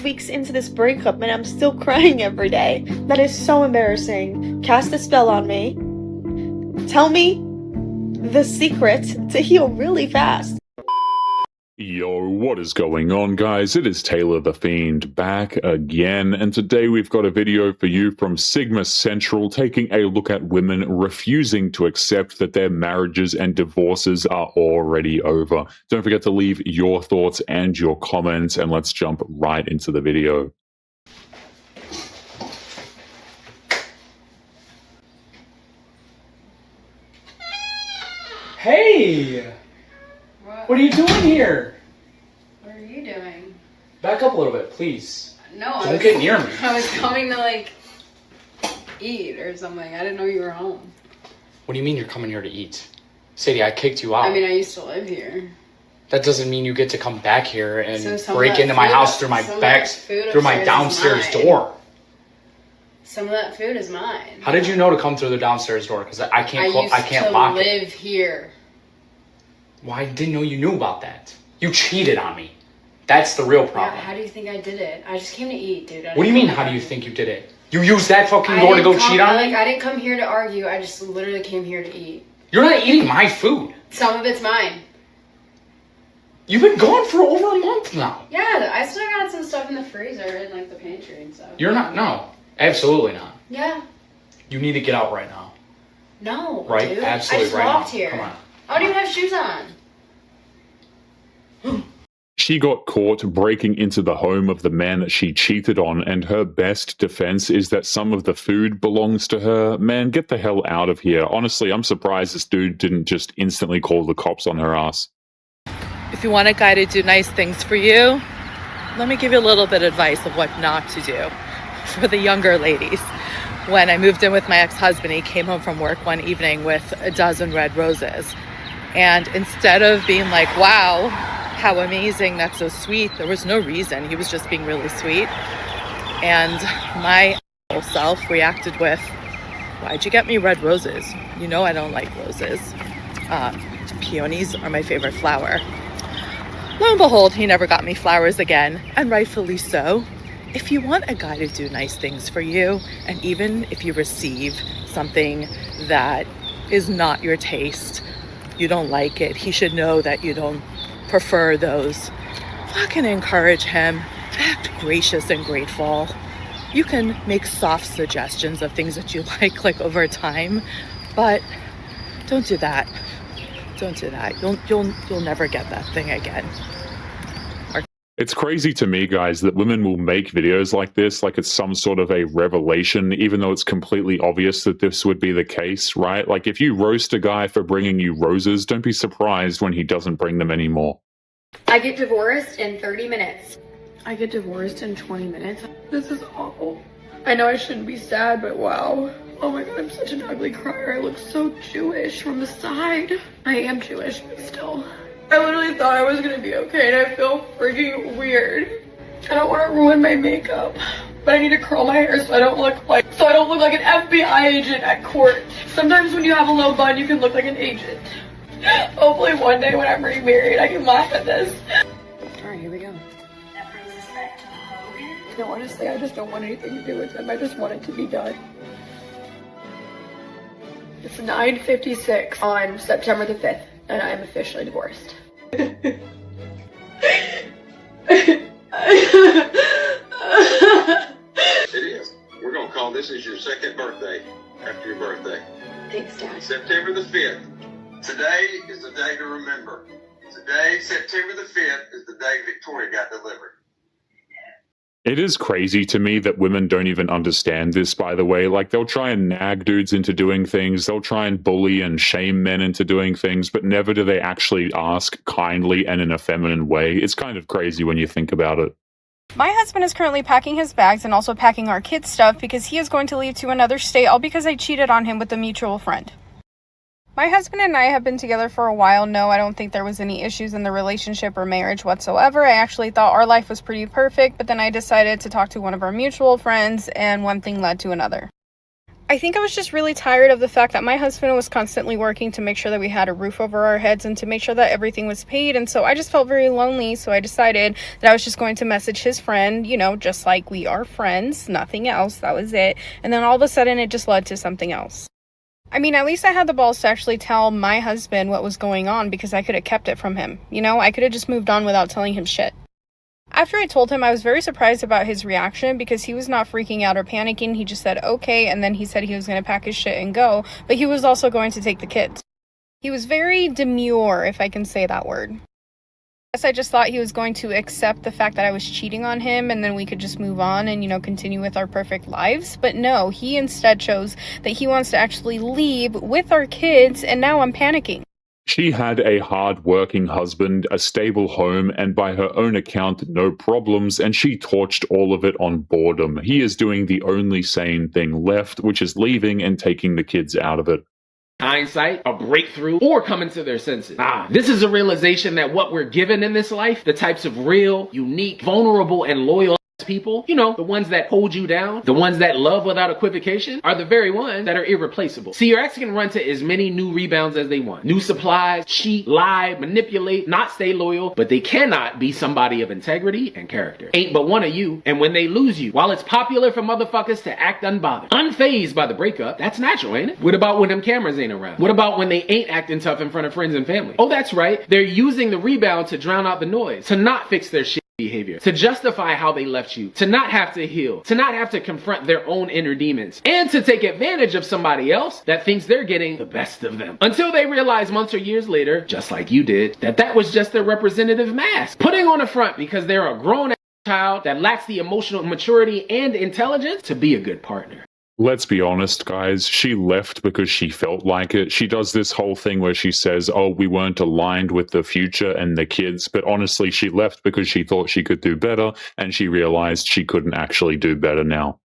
weeks into this breakup and I'm still crying every day. That is so embarrassing. Cast a spell on me. Tell me the secret to heal really fast. Yo, what is going on, guys? It is Taylor the Fiend back again, and today we've got a video for you from Sigma Central taking a look at women refusing to accept that their marriages and divorces are already over. Don't forget to leave your thoughts and your comments, and let's jump right into the video. Hey! What are you doing here? What are you doing? Back up a little bit, please. No, Don't get near me. I was coming to eat or something. I didn't know you were home. What do you mean you're coming here to eat? Sadie, I kicked you out. I mean, I used to live here. That doesn't mean you get to come back here and So break into my house through my downstairs door. Some of that food is mine. How did you know to come through the downstairs door? Because I can't lock it. I used to live here. Well, I didn't know you knew about that. You cheated on me. That's the real problem. Yeah, how do you think I did it? I just came to eat, dude. What do you mean, how do you think you did it? You used that fucking door to go cheat on me? I didn't come here to argue. I just literally came here to eat. You're not eating my food. Some of it's mine. You've been gone for over a month now. Yeah, I still got some stuff in the freezer in the pantry and stuff. You're not, no. Absolutely not. Yeah. You need to get out right now. No, right? dude. Absolutely, I just right walked now. here. Come on. I don't even have shoes on. She got caught breaking into the home of the man she cheated on, and her best defense is that some of the food belongs to her. Man, get the hell out of here. Honestly, I'm surprised this dude didn't just instantly call the cops on her ass. If you want a guy to do nice things for you, let me give you a little bit of advice of what not to do. For the younger ladies, when I moved in with my ex-husband, he came home from work one evening with a dozen red roses. And instead of being like, wow, how amazing, that's so sweet, there was no reason. He was just being really sweet. And my self reacted with, why'd you get me red roses? You know I don't like roses. Peonies are my favorite flower. Lo and behold, he never got me flowers again, and rightfully so. If you want a guy to do nice things for you, and even if you receive something that is not your taste, you don't like it, he should know that you don't prefer those. Fucking encourage him. Act gracious and grateful. You can make soft suggestions of things that you like over time, but don't do that. Don't do that. You'll never get that thing again. It's crazy to me, guys, that women will make videos like this like it's some sort of a revelation, even though it's completely obvious that this would be the case, right? Like, if you roast a guy for bringing you roses, don't be surprised when he doesn't bring them anymore. I get divorced in 30 minutes. I get divorced in 20 minutes. This is awful. I know I shouldn't be sad, but wow. Oh my god, I'm such an ugly crier. I look so Jewish from the side. I am Jewish, but still. I literally thought I was gonna be okay, and I feel freaking weird. I don't want to ruin my makeup, but I need to curl my hair so I don't look like an FBI agent at court. Sometimes when you have a low bun, you can look like an agent. Hopefully one day when I'm remarried, I can laugh at this. All right, here we go. That brings us back to Hogan. No, honestly, I just don't want anything to do with him. I just want it to be done. It's 9:56 on September the 5th, and I am officially divorced. It is. We're going to call this as your second birthday after your birthday. Thanks, Dad. September the 5th. Today is the day to remember. Today, September the 5th, is the day Victoria got delivered. It is crazy to me that women don't even understand this, by the way. Like, they'll try and nag dudes into doing things, they'll try and bully and shame men into doing things, but never do they actually ask kindly and in a feminine way. It's kind of crazy when you think about it. My husband is currently packing his bags and also packing our kids' stuff because he is going to leave to another state, all because I cheated on him with a mutual friend. My husband and I have been together for a while. No, I don't think there was any issues in the relationship or marriage whatsoever. I actually thought our life was pretty perfect, but then I decided to talk to one of our mutual friends, and one thing led to another. I think I was just really tired of the fact that my husband was constantly working to make sure that we had a roof over our heads and to make sure that everything was paid. And so I just felt very lonely. So I decided that I was just going to message his friend, you know, just like we are friends, nothing else. That was it. And then all of a sudden it just led to something else. I mean, at least I had the balls to actually tell my husband what was going on because I could have kept it from him. You know, I could have just moved on without telling him shit. After I told him, I was very surprised about his reaction because he was not freaking out or panicking. He just said, okay, and then he said he was going to pack his shit and go, but he was also going to take the kids. He was very demure, if I can say that word. I just thought he was going to accept the fact that I was cheating on him and then we could just move on and, you know, continue with our perfect lives. But no, he instead chose that he wants to actually leave with our kids, and now I'm panicking. She had a hard-working husband, a stable home, and by her own account, no problems, and she torched all of it on boredom. He is doing the only sane thing left, which is leaving and taking the kids out of it. Hindsight, a breakthrough, or coming to their senses. This is a realization that what we're given in this life, the types of real, unique, vulnerable, and loyal people, you know, the ones that hold you down, the ones that love without equivocation, are the very ones that are irreplaceable. See, your ex can run to as many new rebounds as they want. New supplies, cheat, lie, manipulate, not stay loyal, but they cannot be somebody of integrity and character. Ain't but one of you, and when they lose you, while it's popular for motherfuckers to act unbothered, unfazed by the breakup, that's natural, ain't it? What about when them cameras ain't around? What about when they ain't acting tough in front of friends and family? Oh, that's right. They're using the rebound to drown out the noise, to not fix their shit behavior, to justify how they left you, to not have to heal, to not have to confront their own inner demons, and to take advantage of somebody else that thinks they're getting the best of them. Until they realize months or years later, just like you did, that that was just their representative mask, putting on a front because they're a grown child that lacks the emotional maturity and intelligence to be a good partner. Let's be honest, guys. She left because she felt like it. She does this whole thing where she says, oh, we weren't aligned with the future and the kids. But honestly, she left because she thought she could do better, and she realized she couldn't actually do better now.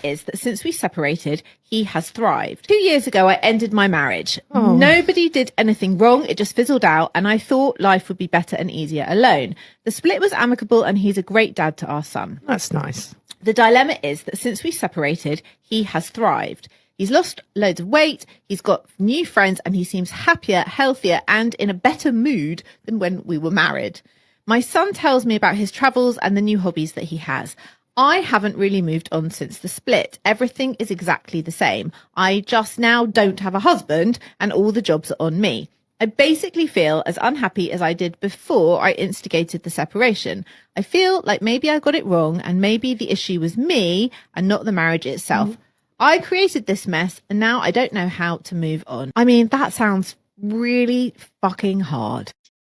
Is that since we separated, he has thrived. 2 years ago, I ended my marriage. Nobody did anything wrong. It just fizzled out, and I thought life would be better and easier alone. The split was amicable, and he's a great dad to our son. That's nice. The dilemma is that since we separated, he has thrived. He's lost loads of weight, he's got new friends, and he seems happier, healthier, and in a better mood than when we were married. My son tells me about his travels and the new hobbies that he has. I haven't really moved on since the split. Everything is exactly the same. I just now don't have a husband, and all the jobs are on me. I basically feel as unhappy as I did before I instigated the separation. I feel like maybe I got it wrong and maybe the issue was me and not the marriage itself. I created this mess and now I don't know how to move on. I mean, that sounds really fucking hard.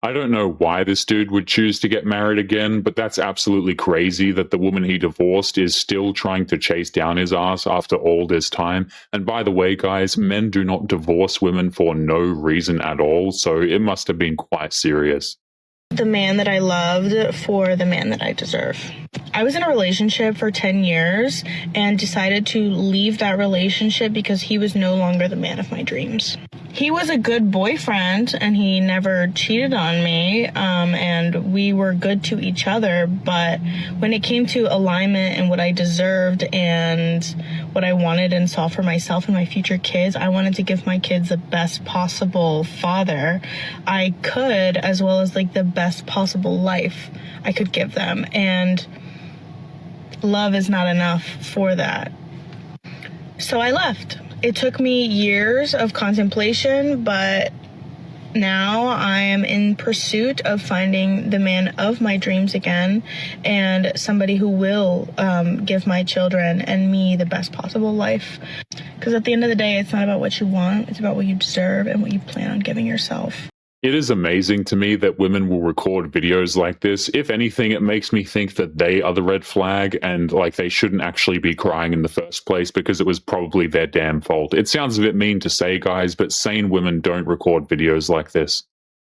I don't know why this dude would choose to get married again, but that's absolutely crazy that the woman he divorced is still trying to chase down his ass after all this time. And by the way, guys, men do not divorce women for no reason at all, so it must have been quite serious. The man that I loved for the man that I deserve. I was in a relationship for 10 years and decided to leave that relationship because he was no longer the man of my dreams. He was a good boyfriend and he never cheated on me, and we were good to each other, but when it came to alignment and what I deserved and what I wanted and saw for myself and my future kids, I wanted to give my kids the best possible father I could, as well as like the best possible life I could give them, and love is not enough for that. So I left. It took me years of contemplation, but now I am in pursuit of finding the man of my dreams again, and somebody who will give my children and me the best possible life. Because at the end of the day, it's not about what you want, it's about what you deserve and what you plan on giving yourself. It is amazing to me that women will record videos like this. If anything, it makes me think that they are the red flag and like they shouldn't actually be crying in the first place because it was probably their damn fault. It sounds a bit mean to say, guys, but sane women don't record videos like this.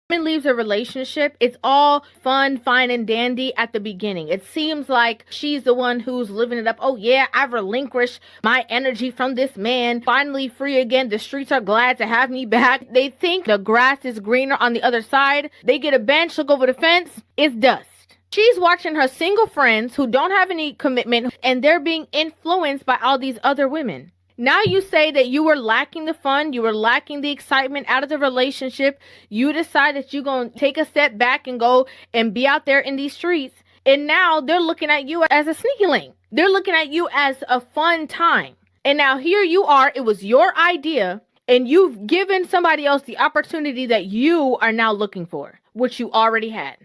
Woman leaves a relationship, it's all fun, fine, and dandy at the beginning. It seems like she's the one who's living it up. Oh yeah, I've relinquished my energy from this man. Finally free again. The streets are glad to have me back. They think the grass is greener on the other side. They get a bench, look over the fence. It's dust. She's watching her single friends who don't have any commitment, and they're being influenced by all these other women. Now you say that you were lacking the fun, you were lacking the excitement out of the relationship. You decide that you're going to take a step back and go and be out there in these streets. And now they're looking at you as a sneaky link. They're looking at you as a fun time. And now here you are. It was your idea. And you've given somebody else the opportunity that you are now looking for, which you already had.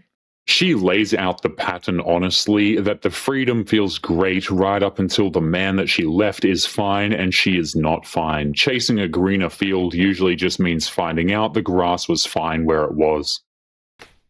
She lays out the pattern honestly, that the freedom feels great right up until the man that she left is fine and she is not fine. Chasing a greener field usually just means finding out the grass was fine where it was.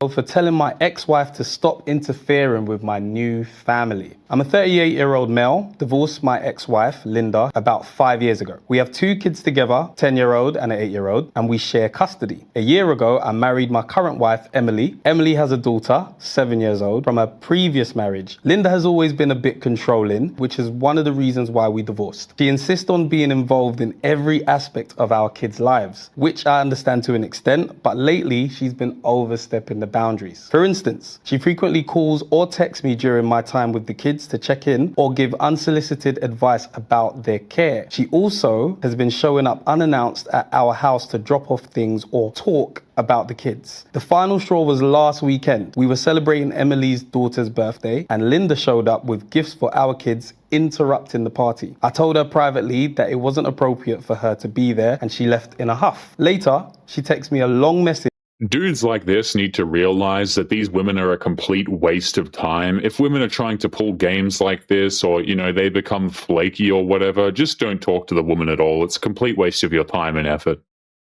For telling my ex-wife to stop interfering with my new family. I'm a 38-year-old male, divorced my ex-wife, Linda, about 5 years ago. We have 2 kids together, 10-year-old and an 8-year-old, and we share custody. A year ago, I married my current wife, Emily. Emily has a daughter, 7 years old, from a previous marriage. Linda has always been a bit controlling, which is one of the reasons why we divorced. She insists on being involved in every aspect of our kids' lives, which I understand to an extent, but lately she's been overstepping the boundaries. For instance, she frequently calls or texts me during my time with the kids to check in or give unsolicited advice about their care. She also has been showing up unannounced at our house to drop off things or talk about the kids. The final straw was last weekend. We were celebrating Emily's daughter's birthday and Linda showed up with gifts for our kids, interrupting the party. I told her privately that it wasn't appropriate for her to be there and she left in a huff. Later, she texted me a long message. Dudes like this need to realize that these women are a complete waste of time. If women are trying to pull games like this or, they become flaky or whatever, just don't talk to the woman at all. It's a complete waste of your time and effort.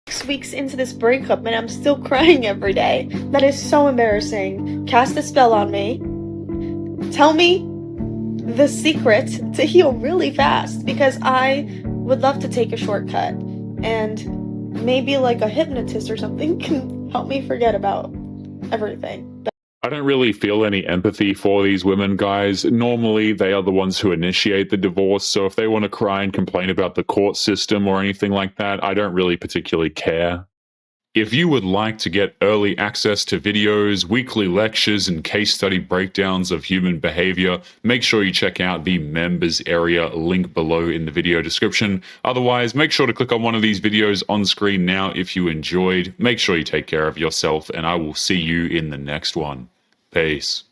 6 weeks into this breakup and I'm still crying every day. That is so embarrassing. Cast a spell on me. Tell me the secret to heal really fast because I would love to take a shortcut and maybe like a hypnotist or something can help me forget about everything. I don't really feel any empathy for these women, guys. Normally, they are the ones who initiate the divorce, so if they want to cry and complain about the court system or anything like that, I don't really particularly care. If you would like to get early access to videos, weekly lectures, and case study breakdowns of human behavior, make sure you check out the members area link below in the video description. Otherwise, make sure to click on one of these videos on screen now if you enjoyed. Make sure you take care of yourself, and I will see you in the next one. Peace.